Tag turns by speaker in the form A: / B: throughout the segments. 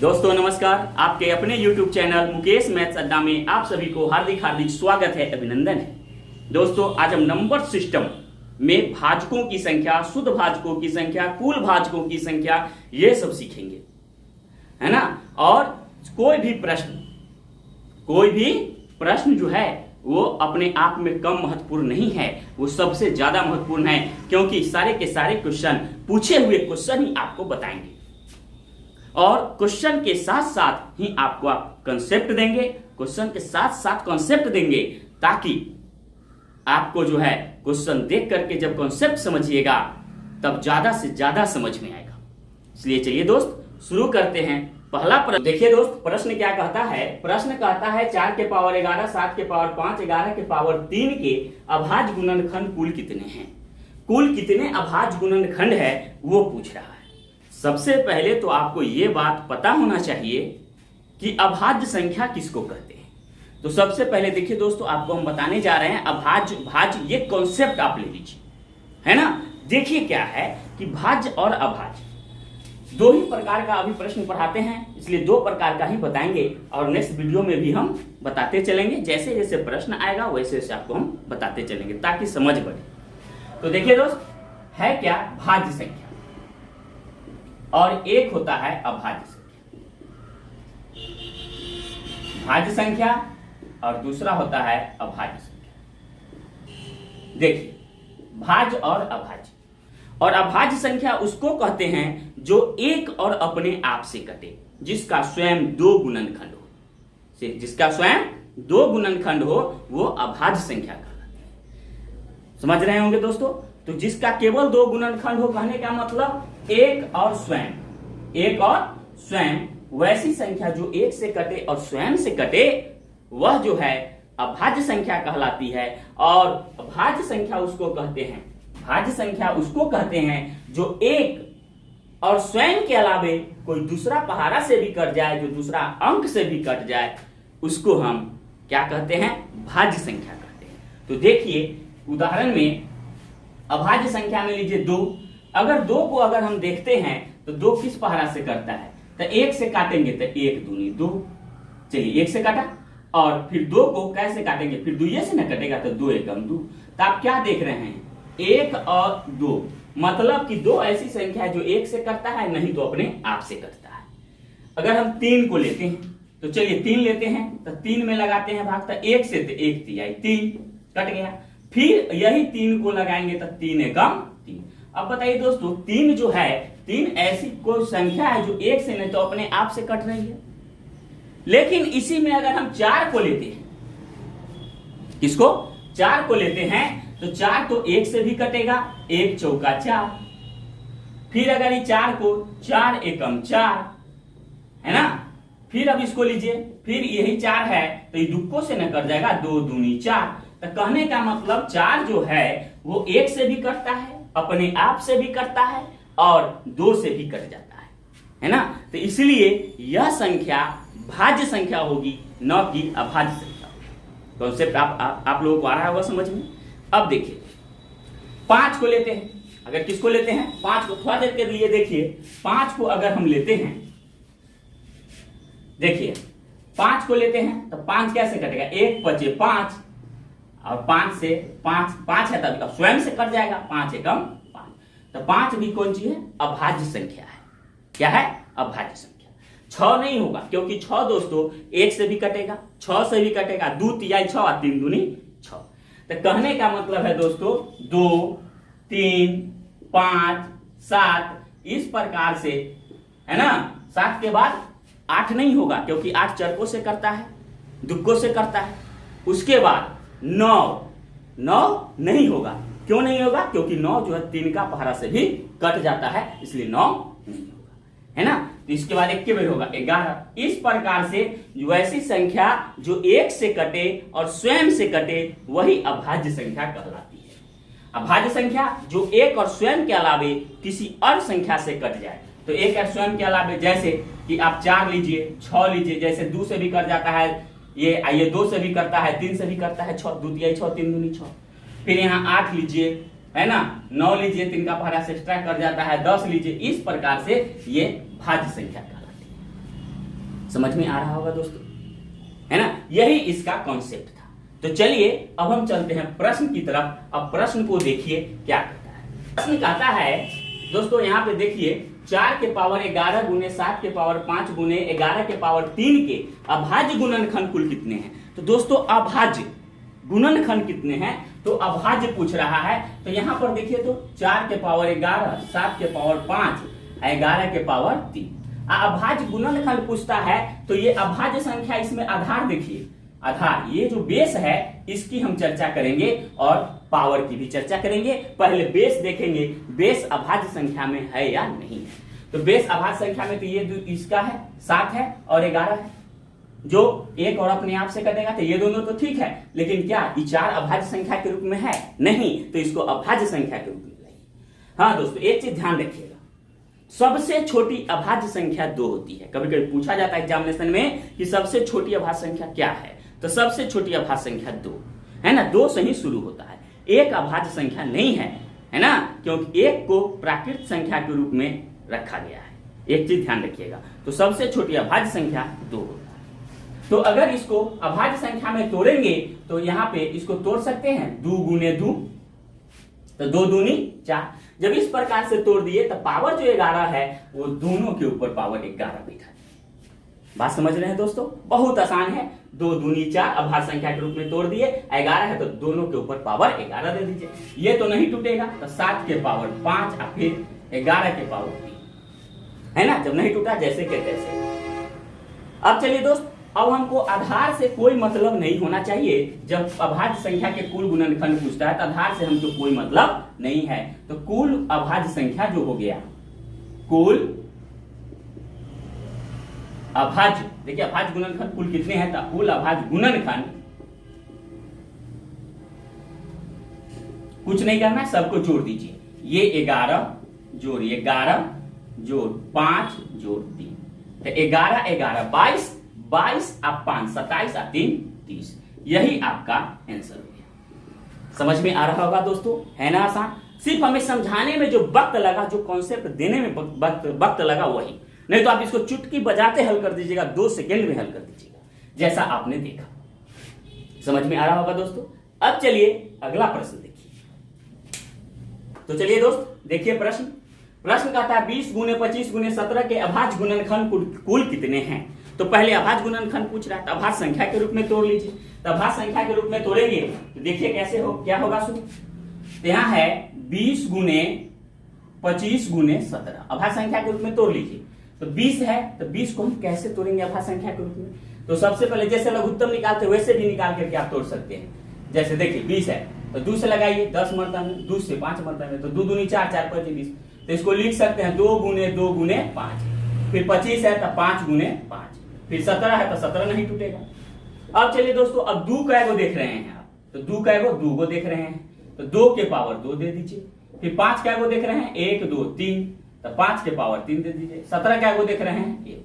A: दोस्तों नमस्कार, आपके अपने YouTube चैनल मुकेश मैथ्स अड्डा में आप सभी को हार्दिक हार्दिक स्वागत है, अभिनंदन है। दोस्तों आज हम नंबर सिस्टम में भाजकों की संख्या, शुद्ध भाजकों की संख्या, कुल भाजकों की संख्या, ये सब सीखेंगे, है ना। और कोई भी प्रश्न जो है वो अपने आप में कम महत्वपूर्ण नहीं है, वो सबसे ज्यादा महत्वपूर्ण है, क्योंकि सारे के सारे क्वेश्चन पूछे हुए क्वेश्चन ही आपको बताएंगे और क्वेश्चन के साथ साथ ही आपको कंसेप्ट देंगे, क्वेश्चन के साथ साथ कंसेप्ट देंगे, ताकि आपको जो है क्वेश्चन देख करके जब कंसेप्ट समझिएगा तब ज्यादा से ज्यादा समझ में आएगा। इसलिए चलिए दोस्त शुरू करते हैं। पहला प्रश्न देखिए दोस्त, प्रश्न क्या कहता है? प्रश्न कहता है 4 के पावर 11, 7 के पावर 5, 11 के पावर 3 के अभाज्य गुणनखंड कुल कितने हैं? कुल कितने अभाज्य गुणनखंड है वो पूछ रहा है। सबसे पहले तो आपको ये बात पता होना चाहिए कि अभाज्य संख्या किसको कहते हैं। तो सबसे पहले देखिए दोस्तों, आपको हम बताने जा रहे हैं अभाज्य भाज्य, ये कॉन्सेप्ट आप ले लीजिए, है ना। देखिए क्या है कि भाज्य और अभाज्य दो ही प्रकार का अभी प्रश्न पढ़ाते हैं, इसलिए दो प्रकार का ही बताएंगे और नेक्स्ट वीडियो में भी हम बताते चलेंगे। जैसे जैसे प्रश्न आएगा वैसे वैसे आपको हम बताते चलेंगे ताकि समझ बढ़े। तो देखिए दोस्त, है क्या भाज्य संख्या और एक होता है अभाज्य संख्या। भाज्य संख्या और दूसरा होता है अभाज्य संख्या। देखिए भाज्य और अभाज्य, और अभाज्य संख्या उसको कहते हैं जो एक और अपने आप से कटे, जिसका स्वयं दो गुणनखंड हो। जिसका स्वयं दो गुणनखंड हो वो अभाज्य संख्या कहलाती है। समझ रहे होंगे दोस्तों। तो जिसका केवल दो गुणनखंड हो, कहने का मतलब एक और स्वयं, वैसी संख्या जो एक से कटे और स्वयं से कटे, वह जो है अभाज्य संख्या कहलाती है। और भाज्य संख्या उसको कहते हैं, भाज्य संख्या उसको कहते हैं जो एक और स्वयं के अलावे कोई दूसरा पहाड़ा से भी कट जाए, जो दूसरा अंक से भी कट जाए, उसको हम क्या कहते हैं? भाज्य संख्या कहते हैं। तो देखिए उदाहरण में अभाज्य संख्या में लीजिए 2। अगर 2 को अगर हम देखते हैं तो 2 किस पहाड़ा से कटता है? तो 1 से काटेंगे तो 1 दूनी 2। चलिए 1 से काटा, और फिर 2 को कैसे काटेंगे? फिर 2 से न कटेगा तो 2 एकम 2। तो आप क्या देख रहे हैं? 1 और 2, मतलब कि 2 ऐसी संख्या है जो 1 से कटता है, नहीं तो अपने आप से कटता है। अगर हम 3 को लेते हैं तो चलिए 3 लेते हैं तो 3 में लगाते हैं भाग, तो 1 से 1 तिहाई 3 कट गया। फिर यही 3 को लगाएंगे तो 3 एकम 3। अब बताइए दोस्तों, 3 जो है, 3 ऐसी कोई संख्या है जो 1 से नहीं तो अपने आप से कट रही है। लेकिन इसी में अगर हम 4 को लेते हैं, किसको? 4 को लेते हैं तो 4 तो 1 से भी कटेगा, 1 चौका 4। फिर अगर ये 4 को 4 एकम 4, है ना। फिर अब इसको लीजिए, फिर यही 4 है तो ये दुक्कों से न कट जाएगा, 2 दूनी 4। तो कहने का मतलब 4 जो है वो 1 से भी कटता है, अपने आप से भी कटता है और 2 से भी कट जाता है ना। तो इसलिए यह संख्या भाज्य संख्या होगी, न कि अभाज्य संख्या होगी। कॉन्सेप्ट आप लोगों को आ रहा होगा समझ में। अब देखिए 5 को लेते हैं। अगर किसको लेते हैं? 5 को। थोड़ा देर के लिए देखिए, 5 को अगर हम लेते हैं, देखिए 5 को लेते हैं तो 5 कैसे कटेगा? 1 5 5, और 5 से 5 है तब स्वयं से कट जाएगा, 5 एकम 5। तो 5 भी कौन चीज है? अभाज्य संख्या है। क्या है? अभाज्य संख्या। 6 नहीं होगा, क्योंकि 6 दोस्तों 1 से भी कटेगा, 6 से भी कटेगा, 2 तिहाई 6 और 3 दूनी 6। तो कहने का मतलब है दोस्तों 2 3 5 7 इस प्रकार से, है ना। 7 के बाद 8 नहीं होगा, क्योंकि 8 चरकों से करता है, दुक्कों से करता है। उसके बाद 9 नहीं होगा। क्यों नहीं होगा? क्योंकि 9 जो है 3 का पहाड़ा से भी कट जाता है, इसलिए 9 नहीं होगा, है ना। तो इसके बाद 1 के बेर होगा 11। इस प्रकार से वैसी संख्या जो 1 से कटे और स्वयं से कटे, वही अभाज्य संख्या कहलाती है। अभाज्य संख्या जो 1 और स्वयं के अलावे किसी और संख्या से कट जाए। तो 1 और स्वयं के अलावे, जैसे कि आप 4 लीजिए, 6 लीजिए, जैसे 2 से भी कट जाता है, ये 2 से भी करता है, 3 से भी करता है, 6 2 तिहाई 6 3 दूनी 6। फिर यहाँ 8 लीजिए, है ना, 9 लीजिए, 3 का पहाड़ा से एक्स्ट्रा कर जाता है, 10 लीजिए। इस प्रकार से ये भाज्य संख्या कहलाती है। समझ में आ रहा होगा दोस्तों, है ना। यही इसका कॉन्सेप्ट था। तो चलिए अब हम चलते हैं प्रश्न की तरफ। अब प्रश्न को देखिए क्या कहता है। प्रश्न कहता है दोस्तों, यहाँ पे देखिए 4 के पावर 11 गुने 7 के पावर 5 गुने 11 के पावर 3 के अभाज्य गुणनखंड कुल कितने हैं। तो दोस्तों अभाज्य गुणनखंड कितने हैं, तो अभाज्य पूछ रहा है। तो यहाँ पर देखिए तो 4 के पावर 11, 7 के पावर 5, 11 के पावर 3 अभाज्य गुणनखंड पूछता है। तो ये अभाज्य संख्या, इसमें आधार देखिए, आधार ये जो बेस है इसकी हम चर्चा करेंगे और पावर की भी चर्चा करेंगे। पहले बेस देखेंगे, बेस अभाज्य संख्या में है या नहीं है। तो बेस अभाज्य संख्या में तो ये इसका है 7 है और 11 है, जो एक और अपने आप से कटेगा, तो ये दोनों तो ठीक है, लेकिन क्या ये 4 अभाज्य संख्या के रूप में है? नहीं, तो इसको अभाज्य संख्या के रूप में लाइए। हाँ दोस्तों, एक चीज ध्यान रखिएगा, सबसे छोटी अभाज्य संख्या 2 होती है। कभी कभी पूछा जाता है एग्जामिनेशन में कि सबसे छोटी अभाज्य संख्या क्या है, तो सबसे छोटी अभाज्य संख्या 2 है ना, 2 से ही शुरू होता है। एक अभाज्य संख्या नहीं है, है ना, क्योंकि एक को प्राकृत संख्या के रूप में रखा गया है। एक चीज ध्यान रखिएगा, तो सबसे छोटी अभाज्य संख्या 2 होता है। तो अगर इसको अभाज्य संख्या में तोड़ेंगे तो यहाँ पे इसको तोड़ सकते हैं 2 गुने 2, तो 2 दूनी 4। जब इस प्रकार से तोड़ दिए तो पावर जो 11 है वो दोनों के ऊपर पावर 11 बैठा है। बात समझ रहे हैं दोस्तों, बहुत आसान है। 2 दूनी 4 अभाज्य संख्या के रूप में तोड़ दिए, 11 है तो दोनों के ऊपर पावर 11 दे दीजिए। ये तो नहीं टूटेगा, तो 7 के पावर 5 और फिर 11 के पावर 3, है ना, जब नहीं टूटा जैसे के तैसे। अब चलिए दोस्त, अब हमको आधार से कोई मतलब नहीं होना चाहिए। जब अभाज्य संख्या के कुल गुणनखंड पूछता है तो आधार से हमको कोई मतलब नहीं है। तो कुल अभाज्य संख्या जो हो गया, कुल अभाज्य, देखिए अभाज्य गुणनखंड कुल कितने हैं, तो कुल अभाज्य गुणनखंड कुछ नहीं करना है, सबको जोड़ दीजिए। ये 11 जोड़ 11 जोड़ 5 जोड़ 3, तो 11 11 22, 22 और 5 27 और 3 30। यही आपका आंसर हो गया। समझ में आ रहा होगा दोस्तों, है ना आसान। सिर्फ हमें समझाने में जो वक्त लगा, जो कॉन्सेप्ट देने में वक्त लगा वही, नहीं तो आप इसको चुटकी बजाते हल कर दीजिएगा, 2 सेकेंड में हल कर दीजिएगा, जैसा आपने देखा। समझ में आ रहा होगा दोस्तों। अब चलिए अगला प्रश्न देखिए। तो चलिए दोस्त देखिए प्रश्न कहता है 20 गुने 25 गुने 17 के अभाज्य गुणनखंड कुल कितने हैं। तो पहले अभाज्य गुणनखंड पूछ रहा है, तो अभाज्य संख्या के रूप में तोड़ लीजिए। तो अभाज्य संख्या के रूप में तोड़ेंगे तो देखिए कैसे हो, क्या होगा शुरू। तो यहाँ है 20 गुने 25 गुने 17, अभाज्य संख्या के रूप में तोड़ लीजिए। तो 20 है, तो 20 को हम कैसे तोड़ेंगे अभाज्य संख्या के रूप में। तो सबसे पहले जैसे लघुत्तम निकालते वैसे भी निकाल करके आप तोड़ सकते हैं। जैसे देखिए 20 है तो 2 से लगाइए 10 मरतबा में, 2 से 5 मरतबा में, तो 2 दूनी 4 4 5 20। तो इसको लिख सकते हैं 2 गुने 5। फिर 25 है तो 5 गुने 5, फिर 17 है तो 17 नहीं टूटेगा। अब चलिए दोस्तों, अब 2 कै गो देख रहे हैं आप, तो 2 कै गो 2 को देख रहे हैं, तो 2 के पावर 2 दे दीजिए। फिर 5 कै गो देख रहे हैं, 1 2 3, तो 5 के पावर 3 दे दीजिए। 17 कै गो देख रहे हैं 1।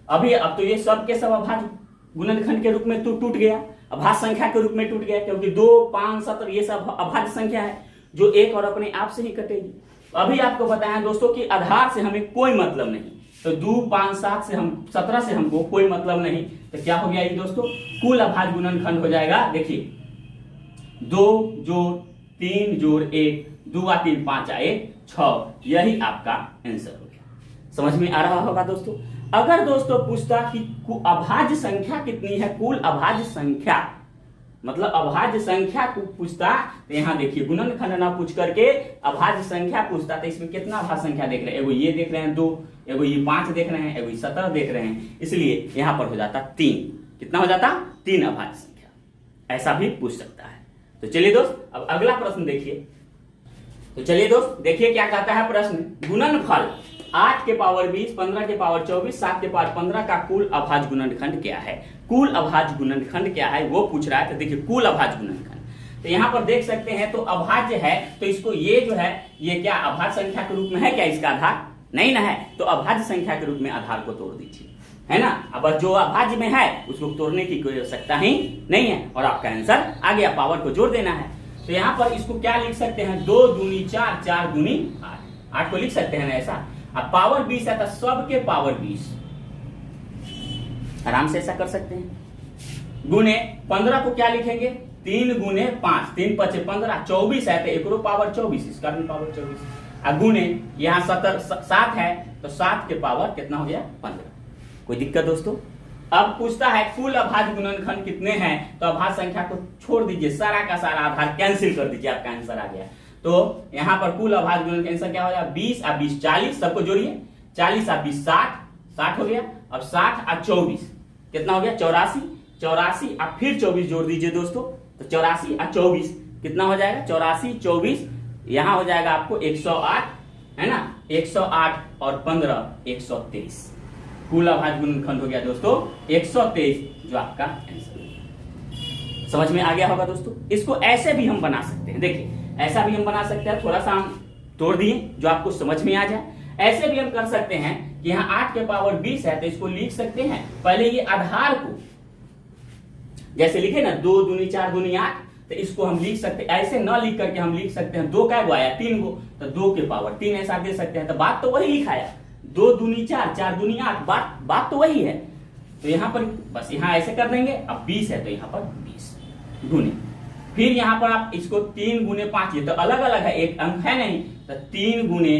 A: अभी अब तो ये सब के सब अभाज्य गुणनखंड के रूप में टूट गया, अभाज्य संख्या के रूप में टूट गया, क्योंकि 2 5 17 ये सब अभाज्य संख्या है जो एक और अपने आप से ही कटेगी। अभी आपको बताया दोस्तों कि आधार से हमें कोई मतलब नहीं, तो 2 5 7 से हम 17 से हमको कोई मतलब नहीं। तो क्या हो गया ये दोस्तों, कुल अभाज्य गुणनखंड हो जाएगा। देखिए 2 जोड़ 3 जोड़ 1, 2 और 3 5 और 1 6, यही आपका आंसर हो गया। समझ में आ रहा होगा दोस्तों। अगर दोस्तों पूछता कि अभाज्य संख्या कितनी है, कुल अभाज्य संख्या मतलब अभाज्य संख्या को पूछता, तो यहाँ देखिए गुणनखंड ना पूछ करके अभाज्य संख्या पूछता, तो इसमें कितना अभाज्य संख्या देख रहे हैं, एगो ये देख रहे हैं 2, एगो ये 5 देख रहे हैं, एगो ये 17 देख रहे हैं, इसलिए यहाँ पर हो जाता 3। कितना हो जाता 3 अभाज्य संख्या, ऐसा भी पूछ सकता है। तो चलिए दोस्त अब अगला प्रश्न देखिए। तो चलिए दोस्त देखिए क्या कहता है प्रश्न, गुणनफल 8 के पावर 20, 15 के पावर 24, 7 के पावर 15 का कुल अभाज्य गुणनखंड क्या है। कुल अभाज्य गुणनखंड क्या है वो पूछ रहा है। तो देखिए कुल अभाज्य गुणनखंड, तो यहाँ पर देख सकते हैं, तो अभाज्य है तो इसको ये जो है ये क्या अभाज्य संख्या के रूप में है क्या, इसका आधार नहीं ना है, तो अभाज्य संख्या के रूप में आधार को तोड़ दीजिए, है ना। अब जो अभाज्य में है उसको तोड़ने की कोई आवश्यकता ही नहीं है और आपका आंसर आ गया, पावर को जोड़ देना है। तो यहाँ पर इसको क्या लिख सकते हैं, 2 दूनी 4, 4 दूनी 8, 8 को लिख सकते हैं ना ऐसा। अब पावर 20 है तो सब के पावर 20, आराम से ऐसा कर सकते हैं। गुने 15 को क्या लिखेंगे, 3 गुने 5, 3 5 15, 24 है तो एकरो पावर 24, इसका भी पावर 24। और गुने यहाँ 7 है तो 7 के पावर कितना हो गया 15। कोई दिक्कत दोस्तों? अब पूछता है कुल अभाज्य गुणनखंड कितने हैं, तो अभाज्य संख्या को छोड़ दीजिए, सारा का सारा आधार कैंसिल कर दीजिए, आपका आंसर आ गया। तो यहाँ पर कुल अभाज्य गुणनखंड आंसर क्या हो गया, 20 और 20 40, सबको जोड़िए, 40 और 20 60 हो गया। अब 60 और 24 कितना हो गया 84, 84 और फिर 24 जोड़ दीजिए दोस्तों, तो 84 और 24 कितना हो जाएगा 84 24, यहाँ हो जाएगा आपको 108, है ना, 108 और 15 123। कुल अभाज्य गुणनखंड हो गया दोस्तों 123, जो आपका आंसर है। समझ में आ गया होगा दोस्तों। इसको ऐसे भी हम बना सकते हैं, देखिए ऐसा भी हम बना सकते हैं, थोड़ा सा हम तोड़ दिए जो आपको समझ में आ जाए। ऐसे भी हम कर सकते हैं कि यहाँ 8 के पावर 20 है तो इसको लिख सकते हैं, पहले ये आधार को जैसे लिखे ना 2 दूनी 4 दूनी 8, तो इसको हम लिख सकते हैं, ऐसे न लिख करके हम लिख सकते हैं 2 का आया 3 गो, तो 2 के पावर 3 ऐसा दे सकते हैं। तो बात तो वही लिखाया, 2 दूनी 4 4 दूनी 8, बात तो वही है। तो यहाँ पर बस यहाँ ऐसे कर देंगे, अब 20 है तो यहाँ पर 20 गुने, फिर यहाँ पर आप इसको 3 गुने 5, ये तो अलग अलग है, एक अंक है नहीं, तो 3 गुने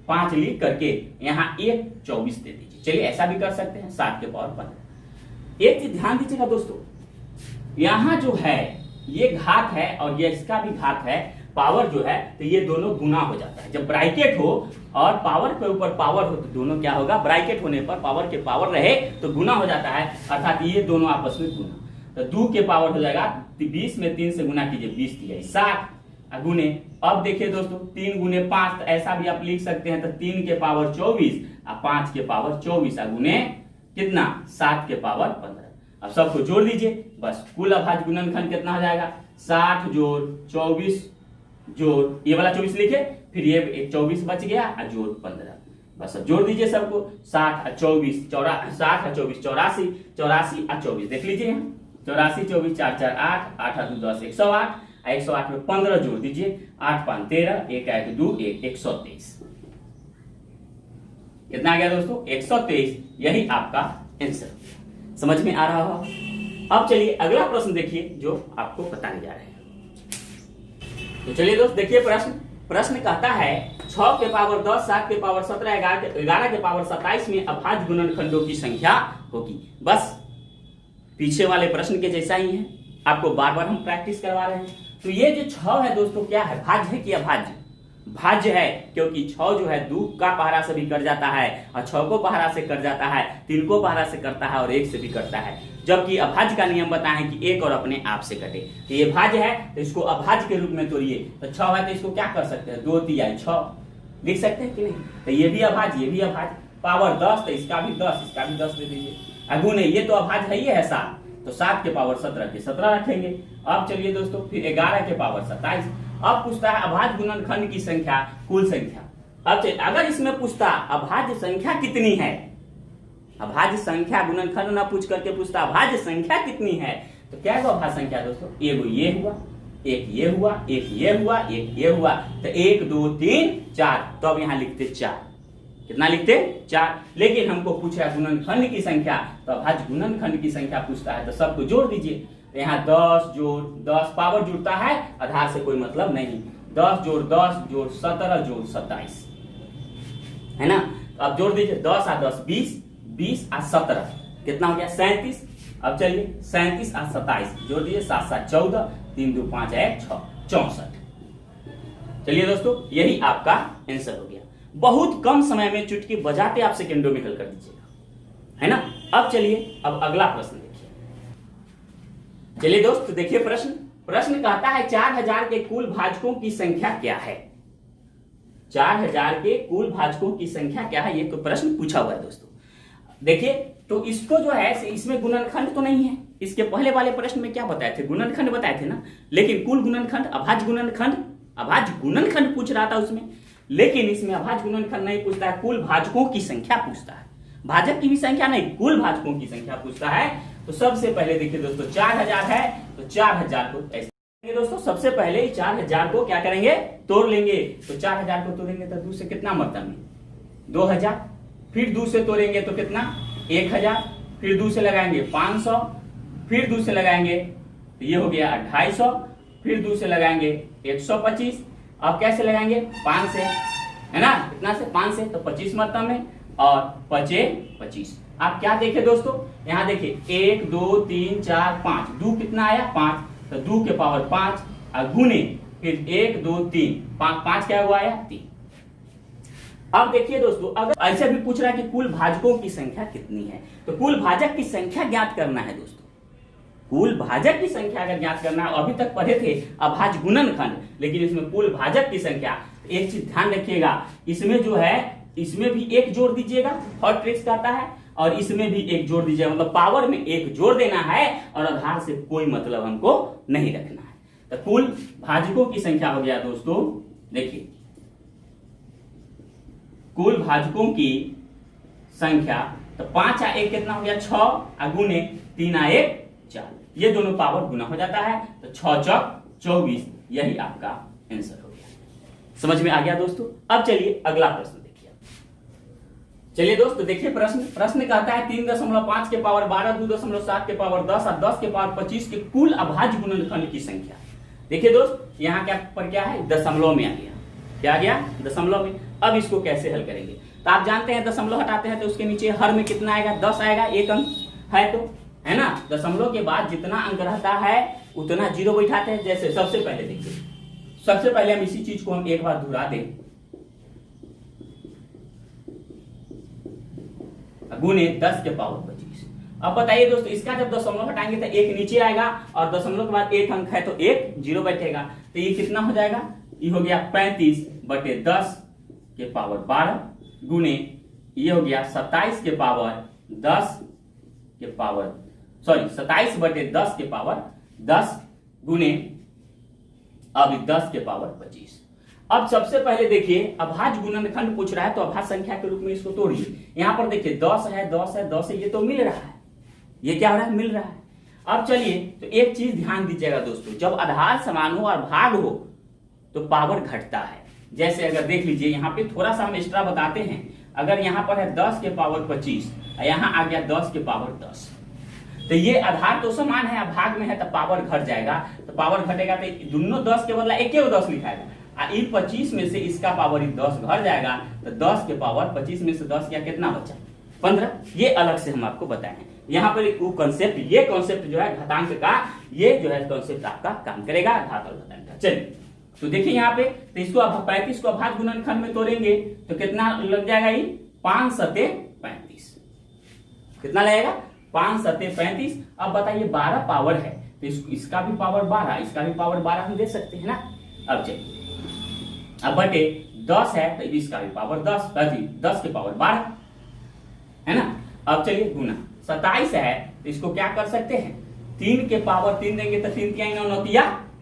A: 5 लिख करके यहाँ 1 24 दे दीजिए। चलिए ऐसा भी कर सकते हैं, 7 के पावर 15। एक चीज ध्यान दीजिएगा दोस्तों, यहाँ जो है ये घात है और ये इसका भी घात है, पावर जो है तो ये दोनों गुना हो जाता है। जब ब्रैकेट हो और पावर के ऊपर पावर हो तो दोनों क्या होगा, ब्रैकेट होने पर पावर के पावर रहे तो गुना हो जाता है, अर्थात ये दोनों आपस में गुना। तो 2 के पावर हो जाएगा 20 में 3 से गुना कीजिए, 20 दिया 60 गुने। अब देखिए दोस्तों 3 गुने 5, तो ऐसा भी आप लिख सकते हैं, तो 3 के पावर 24 और 5 के पावर 24 गुने कितना 7 के पावर 15। अब सबको जोड़ दीजिए, बस कुल अभाज्य गुणनखंड कितना हो जाएगा 60 जोड़ 24 जोड़ ये वाला 24 लिखे, फिर ये 24 बच गया और जोड़ 15, बस अब जोड़ दीजिए सबको, 60 और 24 60 और 24 84, 84 और 24 देख लीजिए, 84 24 4 4 8 8 8 2 10 108, 108 में 15 जोड़ दीजिए, 8 5 13 1 1 2 1 123। कितना आ गया दोस्तों 123, यही आपका आंसर। समझ में आ रहा हो? अब चलिए अगला प्रश्न देखिए जो आपको बताने जा रहे हैं। तो चलिए दोस्त देखिए प्रश्न कहता है 6 के पावर 10 7 के पावर 17 11 के पावर 27 में अभाज्य गुणनखंडों की संख्या होगी। बस पीछे वाले प्रश्न के जैसा ही है, आपको बार बार हम प्रैक्टिस करवा रहे हैं। तो ये जो 6 है दोस्तों क्या है, भाज्य है कि अभाज्य? भाज्य है, क्योंकि 6 जो है 2 का पहाड़ा से भी कर जाता है और 6 को पहाड़ा से कर जाता है, 3 को पहाड़ा से करता है और 1 से भी करता है। जबकि अभाज्य का नियम बताएं कि 1 और अपने आप से कटे। तो ये भाज्य है तो इसको अभाज्य के रूप में तोड़िए, तो 6 है तो इसको क्या कर सकते हैं 2 3 6 लिख सकते हैं कि नहीं। तो ये भी अभाज्य ये भी अभाज्य, पावर 10 तो इसका भी 10 दे दीजिए। अगुने ये तो अभाज्य है, ये है 7, तो 7 के पावर 17 के 17 रखेंगे। अब चलिए दोस्तों फिर 11 के पावर 27। अब पूछता है अभाज्य गुणनखंड की संख्या कुल संख्या। अब चलिए अगर इसमें पूछता अभाज्य संख्या कितनी है, अभाज्य संख्या गुणनखंड ना पूछ करके पूछता अभाज्य संख्या कितनी है, तो क्या है अभाज्य संख्या दोस्तों, एगो ये हुआ, एक ये हुआ, एक ये हुआ, एक ये हुआ, तो 1 2 3 4, तो अब यहाँ लिखते 4। कितना लिखते 4। लेकिन हमको पूछा गुणनखंड की संख्या, तो अभाज्य गुणनखंड की संख्या पूछता है तो सबको जोड़ दीजिए। यहाँ 10 जोड़ 10 पावर जुड़ता है, आधार से कोई मतलब नहीं, 10 जोड़ 10 जोड़ 17 जोड़ 27 है ना। तो अब जोड़ दीजिए 10 और 10 20, 20 और 17 कितना हो गया 37। अब चलिए 37 और 27 जोड़ दीजिए, 7 7 14, 3 2 5 1 6 64। चलिए दोस्तों यही आपका आंसर हो गया। बहुत कम समय में चुटकी बजाते आप सेकेंडों में हल कर दीजिएगा, है ना। अब चलिए अब अगला प्रश्न देखिए। चलिए दोस्त देखिए प्रश्न कहता है 4000 के कुल भाजकों की संख्या क्या है। 4000 के कुल भाजकों की संख्या क्या है, ये तो प्रश्न पूछा हुआ है दोस्तों। देखिए तो इसको जो है इसमें गुणनखंड तो नहीं है, इसके पहले वाले प्रश्न में क्या बताए थे, गुणनखंड बताए थे ना। लेकिन कुल गुणनखंड अभाज्य गुणनखंड पूछ रहा था उसमें, लेकिन इसमें अभाज्य गुणनखंड नहीं पूछता है, कुल भाजकों की संख्या पूछता है। भाजक की भी संख्या नहीं, कुल भाजकों की संख्या पूछता है। तो सबसे पहले देखिए दोस्तों 4000 है तो 4000 को ऐसे दोस्तों, सबसे पहले 4000 को क्या करेंगे तोड़ लेंगे। तो 4000 को तोड़ेंगे तो 2 से कितना मतलब 2000, फिर 2 से तोड़ेंगे तो कितना 1000, फिर 2 से लगाएंगे 500, फिर 2 से लगाएंगे तो ये हो गया 250, फिर 2 से लगाएंगे 125। अब कैसे लगाएंगे 5 से, है ना, कितना से 5 से, तो 25 मरतबा में और 5 25। आप क्या देखे दोस्तों, यहाँ देखिए 1 2 3 4 5, 2 कितना आया 5, तो 2 के पावर 5 और गुने फिर 1 2 3 5 क्या हुआ आया 3। अब देखिए दोस्तों, अगर ऐसे भी पूछ रहा है कि कुल भाजकों की संख्या कितनी है, तो कुल भाजक की संख्या ज्ञात करना है दोस्तों। कुल भाजक की संख्या अगर ज्ञात करना है, अभी तक पढ़े थे अभाज्य गुणनखंड, लेकिन इसमें कुल भाजक की संख्या, एक चीज ध्यान रखिएगा, इसमें जो है इसमें भी एक जोड़ दीजिएगा, थर्ड ट्रिक्स कहता है, और इसमें भी एक जोड़ दीजिएगा, मतलब पावर में एक जोड़ देना है और आधार से कोई मतलब हमको नहीं रखना है। तो कुल भाजकों की संख्या हो गया दोस्तों, देखिए कुल भाजकों की संख्या, तो 5 आ 1 कितना हो गया 6 और गुने 3 आ 1 4, ये दोनों पावर गुना हो जाता है, तो 6 चौक 24, यही आपका आंसर हो गया। समझ में आ गया दोस्तों। अब चलिए अगला प्रश्न देखिए। चलिए दोस्तों देखिए प्रश्न कहता है 3.5 के पावर 12, 2.7 के पावर 10 और 10 के पावर 25 के कुल अभाज्य गुणनखंड की संख्या। देखिए दोस्त, यहाँ क्या पर क्या है, दशमलव में आ गया, क्या आ गया दशमलव में। अब इसको कैसे हल करेंगे, तो आप जानते हैं दशमलव हटाते हैं तो उसके नीचे हर में कितना आएगा 10 आएगा, एक अंक है तो, है ना, दशमलव के बाद जितना अंक रहता है उतना जीरो बैठाते हैं। जैसे सबसे पहले देखिए, सबसे पहले हम इसी चीज को हम एक बार दोहरा दें, गुने 10 के पावर 25। अब बताइए दोस्तों, इसका जब दशमलव हटाएंगे तो एक नीचे आएगा और दशमलव के बाद एक अंक है तो एक जीरो बैठेगा, तो ये कितना हो जाएगा, ये हो गया 35/10 के पावर 12 गुने ये हो गया 27 के पावर 10 के पावर 27/10 के पावर 10 गुने अब 10 के पावर 25। अब सबसे पहले देखिए अभाज्य गुणनखंड पूछ रहा है तो अभाज्य संख्या के रूप में इसको तोड़िए। यहां पर देखिए 10 है 10 है 10 है, ये तो मिल रहा है, ये क्या हो रहा है मिल रहा है। अब चलिए तो एक चीज ध्यान दीजिएगा दोस्तों, जब आधार समान हो और भाग हो तो पावर घटता है। जैसे अगर देख लीजिए यहाँ पे थोड़ा सा हम एक्स्ट्रा बताते हैं, अगर यहाँ पर है 10 के पावर 25 और यहाँ आ गया 10 के पावर 10, तो ये आधार तो समान है, भाग में है तो पावर घट जाएगा, तो पावर घटेगा तो दोनों 10 के बदला एक 10 लिखाएगा, और 25 में से इसका पावर 10 घट जाएगा, तो 10 के पावर 25 में से 10 क्या कितना बचा 15। ये अलग से हम आपको बताए हैं। यहाँ पर वो कॉन्सेप्ट, ये कॉन्सेप्ट जो है घातांक का, ये जो है कॉन्सेप्ट आपका काम करेगा घात और घटांक का। चलिए तो देखिए यहाँ पे, तो इसको 35 को अभाज्य गुणनखंड में तोड़ेंगे तो कितना लग जाएगा, ये 5 सते 35, कितना लगेगा 5 सते 35। अब बताइए 12 पावर है तो इसका भी पावर 12, इसका भी पावर 12 हम दे सकते हैं ना। अब चलिए, अब बटे 10 है तो इसका भी पावर 10 के पावर 12 है ना। अब चलिए गुना 27 है तो इसको क्या कर सकते हैं, 3 के पावर 3 देंगे तो 3 क्या 9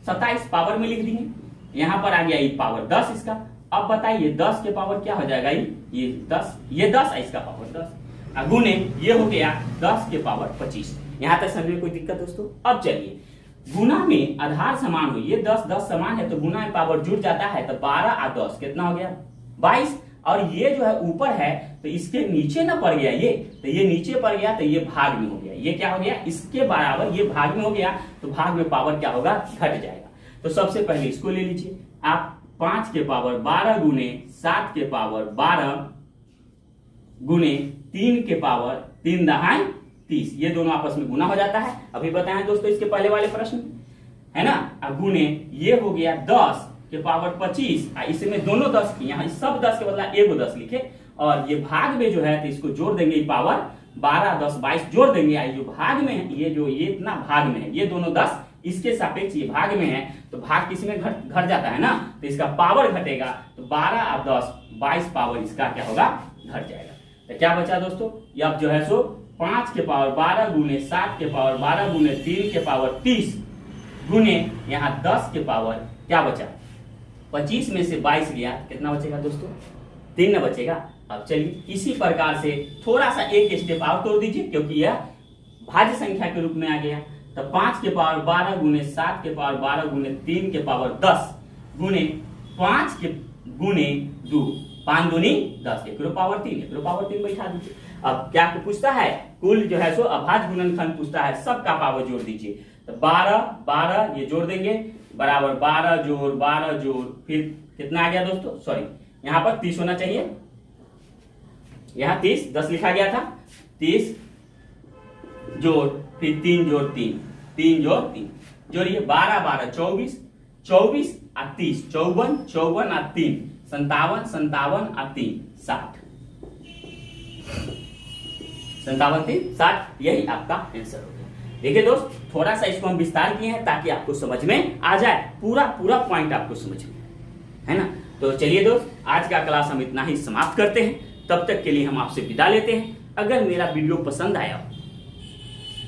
A: 27 पावर में लिख दिए। यहां पर आ गया ये पावर 10 इसका। अब बताइए 10 के पावर क्या हो जाएगा, ये 10, ये 10 है, इसका पावर 10 गुने ये हो गया 10 के पावर 25। यहां तक समझ में कोई दिक्कत दोस्तों। अब चलिए गुना में आधार समान हो, ये 10 10 समान है तो गुना में पावर जुड़ जाता है, तो 12 और 10 कितना हो गया 22, और ये जो है ऊपर है तो इसके नीचे ना पड़ गया ये, तो ये नीचे पड़ गया तो ये भाग में हो गया, ये क्या हो गया इसके बराबर, ये भाग में हो गया तो भाग में पावर क्या होगा घट जाएगा। तो सबसे पहले इसको ले लीजिए आप, 5 के पावर 12 गुने 7 के पावर 12 गुने 3 के पावर 3 दहाई 30, ये दोनों आपस में गुना हो जाता है। अभी बताएं दोस्तों इसके पहले वाले प्रश्न है ना। अब गुने ये हो गया 10 के पावर 25, इसमें दोनों 10 की, यहाँ सब 10 के बदला एगो 10 लिखे, और ये भाग में जो है तो इसको जोड़ देंगे, पावर 12 10 22 जोड़ देंगे, जो भाग में है, ये जो ये इतना भाग में है, ये दोनों 10 इसके सापेक्ष ये भाग में है, तो भाग किसमें घट जाता है ना, तो इसका पावर घटेगा, तो 12 और 10 22 पावर इसका क्या होगा घट जाएगा। तो क्या बचा दोस्तों, ये अब जो है सो 5 के पावर 12 गुने 7 के पावर 12 गुने 3 के पावर 30 गुने यहाँ 10 के पावर क्या बचा 25 में से 22 लिया, कितना बचेगा दोस्तों 3 न बचेगा। अब चलिए इसी प्रकार से थोड़ा सा एक स्टेप और तोड़ दीजिए, क्योंकि यह भाज्य संख्या के रूप में आ गया। तो 5 के पावर 12 गुने 7 के पावर 12 गुने 3 के पावर 10 गुने 5 के गुने 2, 5 दूनी 10, एक पावर 3 बैठा दीजिए। अब क्या पूछता है, कुल जो है सो अभाज्य गुणनखंड पूछता है, सबका पावर जोड़ दीजिए। तो 12 ये जोड़ देंगे बराबर 12 जोड़ फिर कितना आ गया दोस्तों, सॉरी यहां पर 30 होना चाहिए, यहां 30 10 लिखा गया था, 30 जोड़ फिर 3 जोड़ 3 जोड़ 3 जोड़िए 12 24 24 और 30 54 और 3 57 और 3 60 57 3 60, यही आपका आंसर हो गया। देखिए दोस्त, थोड़ा सा इसको हम विस्तार किए हैं ताकि आपको समझ में आ जाए, पूरा पॉइंट आपको समझ में है ना। तो चलिए दोस्त, आज का क्लास हम इतना ही समाप्त करते हैं, तब तक के लिए हम आपसे विदा लेते हैं। अगर मेरा वीडियो पसंद आया हो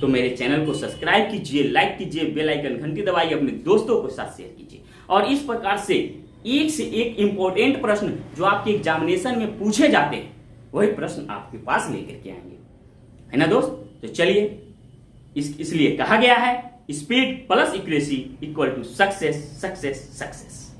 A: तो मेरे चैनल को सब्सक्राइब कीजिए, लाइक कीजिए, बेल आइकन घंटी दबाइए, अपने दोस्तों के साथ शेयर कीजिए। और इस प्रकार से एक से एक इंपॉर्टेंट प्रश्न जो आपके एग्जामिनेशन में पूछे जाते हैं, वही प्रश्न आपके पास लेकर के आएंगे, है ना दोस्त। तो चलिए, इसलिए कहा गया है speed plus accuracy equal to success success success.